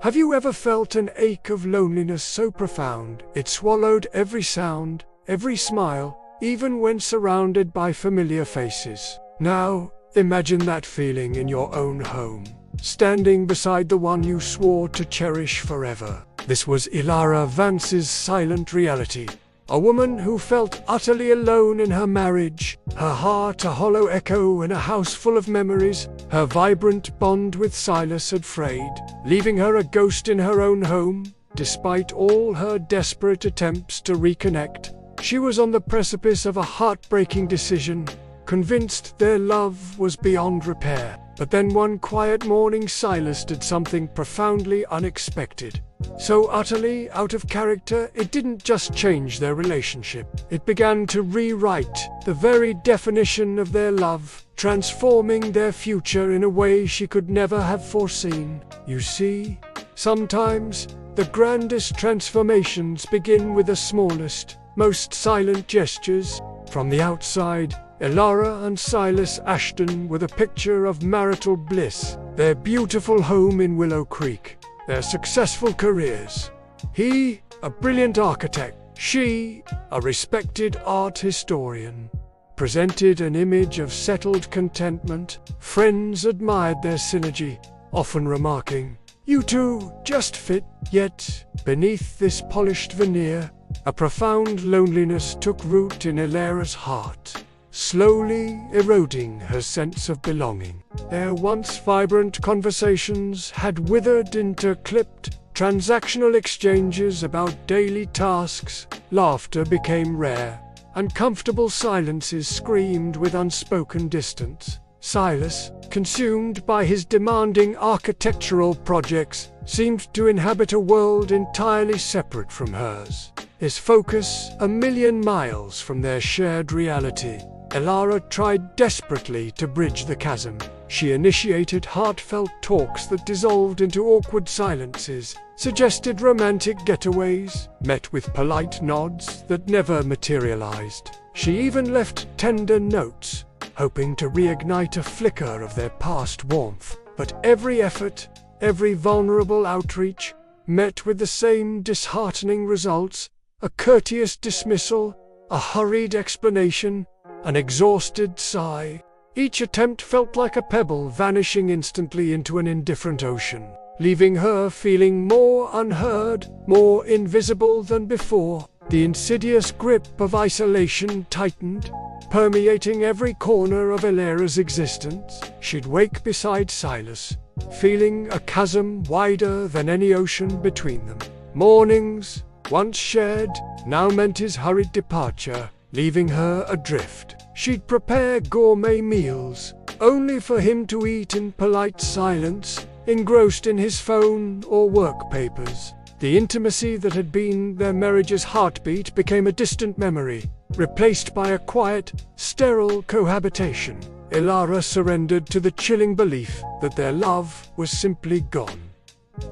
Have you ever felt an ache of loneliness so profound it swallowed every sound, every smile, even when surrounded by familiar faces? Now, imagine that feeling in your own home, standing beside the one you swore to cherish forever. This was Ilara Vance's silent reality. A woman who felt utterly alone in her marriage, her heart a hollow echo in a house full of memories. Her vibrant bond with Silas had frayed, leaving her a ghost in her own home. Despite all her desperate attempts to reconnect, she was on the precipice of a heartbreaking decision, convinced their love was beyond repair. But then one quiet morning Silas did something profoundly unexpected. So utterly out of character, it didn't just change their relationship. It began to rewrite the very definition of their love, transforming their future in a way she could never have foreseen. You see, sometimes the grandest transformations begin with the smallest, most silent gestures. From the outside, Ilara and Silas Ashton were the picture of marital bliss, their beautiful home in Willow Creek, their successful careers. He, a brilliant architect, she, a respected art historian, presented an image of settled contentment. Friends admired their synergy, often remarking, "You two just fit." Yet, beneath this polished veneer, a profound loneliness took root in Ilara's heart, slowly eroding her sense of belonging. Their once vibrant conversations had withered into clipped, transactional exchanges about daily tasks. Laughter became rare, and comfortable silences screamed with unspoken distance. Silas, consumed by his demanding architectural projects, seemed to inhabit a world entirely separate from hers, his focus a million miles from their shared reality. Ilara tried desperately to bridge the chasm. She initiated heartfelt talks that dissolved into awkward silences, suggested romantic getaways, met with polite nods that never materialized. She even left tender notes, hoping to reignite a flicker of their past warmth. But every effort, every vulnerable outreach, met with the same disheartening results: a courteous dismissal, a hurried explanation, an exhausted sigh. Each attempt felt like a pebble vanishing instantly into an indifferent ocean, leaving her feeling more unheard, more invisible than before. The insidious grip of isolation tightened, permeating every corner of Ilara's existence. She'd wake beside Silas, feeling a chasm wider than any ocean between them. Mornings, once shared, now meant his hurried departure, leaving her adrift. She'd prepare gourmet meals, only for him to eat in polite silence, engrossed in his phone or work papers. The intimacy that had been their marriage's heartbeat became a distant memory, replaced by a quiet, sterile cohabitation. Ilara surrendered to the chilling belief that their love was simply gone.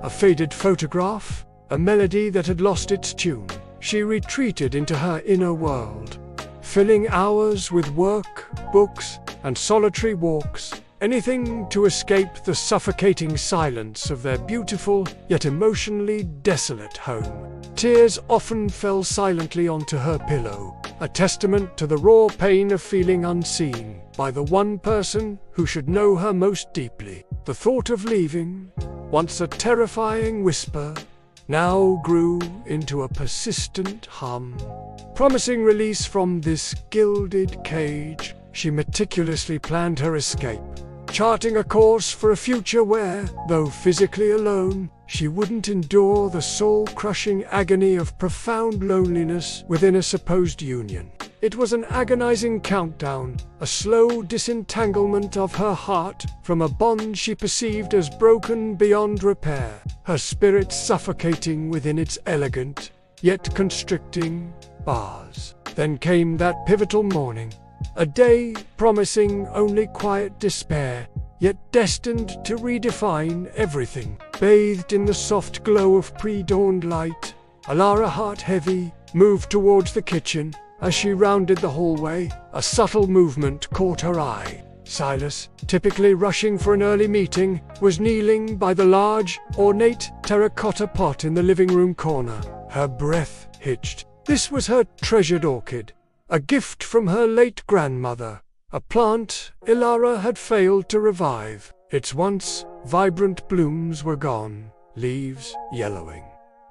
A faded photograph, a melody that had lost its tune. She retreated into her inner world, filling hours with work, books, and solitary walks, anything to escape the suffocating silence of their beautiful yet emotionally desolate home. Tears often fell silently onto her pillow, a testament to the raw pain of feeling unseen by the one person who should know her most deeply. The thought of leaving, once a terrifying whisper, now grew into a persistent hum. Promising release from this gilded cage, she meticulously planned her escape, charting a course for a future where, though physically alone, she wouldn't endure the soul-crushing agony of profound loneliness within a supposed union. It was an agonizing countdown, a slow disentanglement of her heart from a bond she perceived as broken beyond repair, her spirit suffocating within its elegant, yet constricting, bars. Then came that pivotal morning, a day promising only quiet despair, yet destined to redefine everything. Bathed in the soft glow of pre-dawned light, Ilara, heart heavy, moved towards the kitchen. As she rounded the hallway, a subtle movement caught her eye. Silas, typically rushing for an early meeting, was kneeling by the large, ornate terracotta pot in the living room corner, her breath hitched. This was her treasured orchid, a gift from her late grandmother, a plant Ilara had failed to revive. Its once vibrant blooms were gone, leaves yellowing,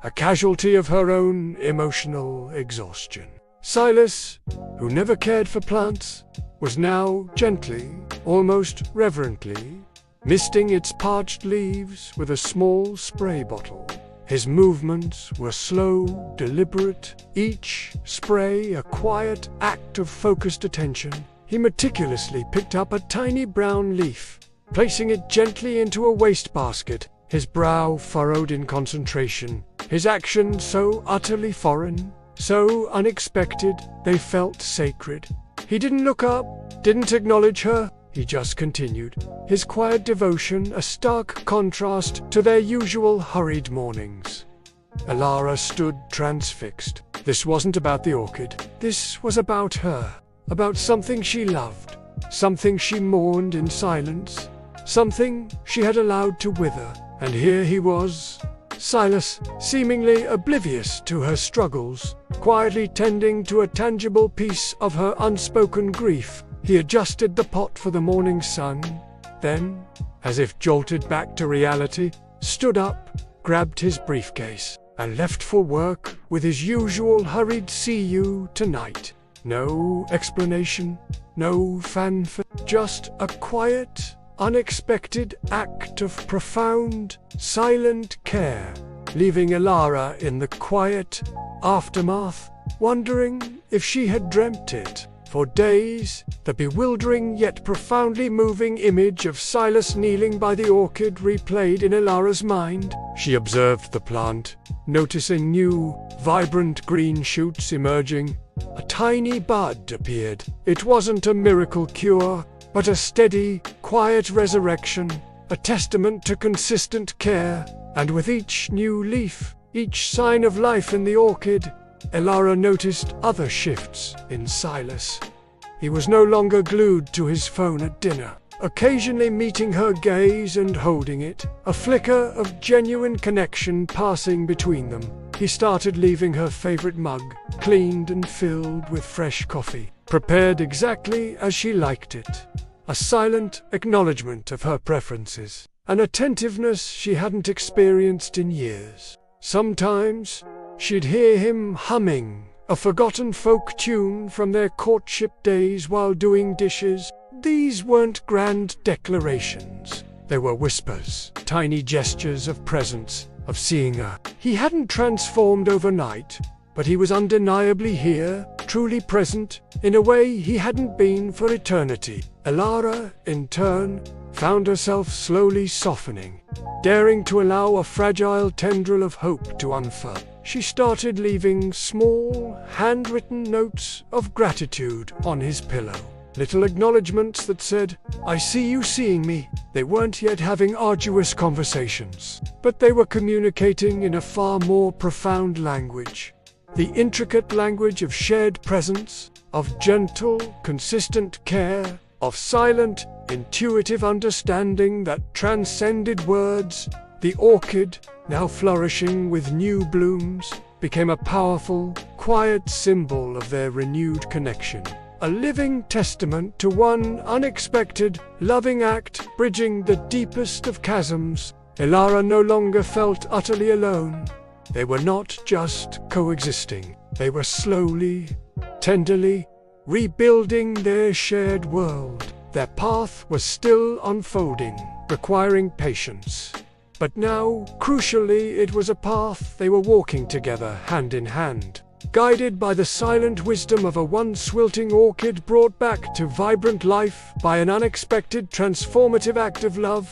a casualty of her own emotional exhaustion. Silas, who never cared for plants, was now gently, almost reverently, misting its parched leaves with a small spray bottle. His movements were slow, deliberate, each spray a quiet act of focused attention. He meticulously picked up a tiny brown leaf, placing it gently into a wastebasket, his brow furrowed in concentration, his actions so utterly foreign, so unexpected, they felt sacred. He didn't look up, didn't acknowledge her, he just continued, his quiet devotion a stark contrast to their usual hurried mornings. Ilara stood transfixed. This wasn't about the orchid. This was about her, about something she loved, something she mourned in silence, something she had allowed to wither. And here he was, Silas, seemingly oblivious to her struggles, quietly tending to a tangible piece of her unspoken grief. He adjusted the pot for the morning sun, then, as if jolted back to reality, stood up, grabbed his briefcase, and left for work with his usual hurried "see you tonight." No explanation, no fanfare, just a quiet, unexpected act of profound, silent care, leaving Ilara in the quiet aftermath, wondering if she had dreamt it. For days, the bewildering yet profoundly moving image of Silas kneeling by the orchid replayed in Ilara's mind. She observed the plant, noticing new, vibrant green shoots emerging. A tiny bud appeared. It wasn't a miracle cure, but a steady, quiet resurrection, a testament to consistent care. And with each new leaf, each sign of life in the orchid, Ilara noticed other shifts in Silas. He was no longer glued to his phone at dinner, occasionally meeting her gaze and holding it, a flicker of genuine connection passing between them. He started leaving her favorite mug, cleaned and filled with fresh coffee, prepared exactly as she liked it. A silent acknowledgement of her preferences, an attentiveness she hadn't experienced in years. Sometimes, she'd hear him humming a forgotten folk tune from their courtship days while doing dishes. These weren't grand declarations. They were whispers, tiny gestures of presence, of seeing her. He hadn't transformed overnight, but he was undeniably here, truly present, in a way he hadn't been for eternity. Ilara, in turn, found herself slowly softening, daring to allow a fragile tendril of hope to unfurl. She started leaving small, handwritten notes of gratitude on his pillow. Little acknowledgements that said, "I see you seeing me." They weren't yet having arduous conversations, but they were communicating in a far more profound language. The intricate language of shared presence, of gentle, consistent care, of silent, intuitive understanding that transcended words. The orchid, now flourishing with new blooms, became a powerful, quiet symbol of their renewed connection. A living testament to one unexpected, loving act bridging the deepest of chasms. Ilara no longer felt utterly alone. They were not just coexisting. They were slowly, tenderly, rebuilding their shared world. Their path was still unfolding, requiring patience. But now, crucially, it was a path they were walking together, hand in hand, guided by the silent wisdom of a once wilting orchid brought back to vibrant life by an unexpected transformative act of love.